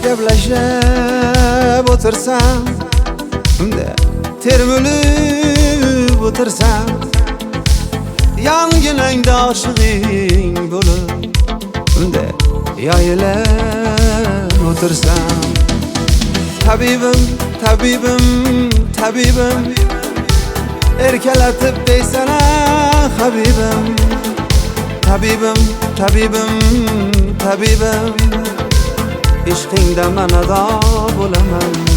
gaplashib o'tirsam, unda termilib o'tirsam, yonginangda oshig'ing bo'lib, unda yoyilib o'tirsam. Tabibim, tabibim, tabibim, erkalatib deysana habibim. Tabibim, tabibim, tabibim, ishqingda manado bo'laman.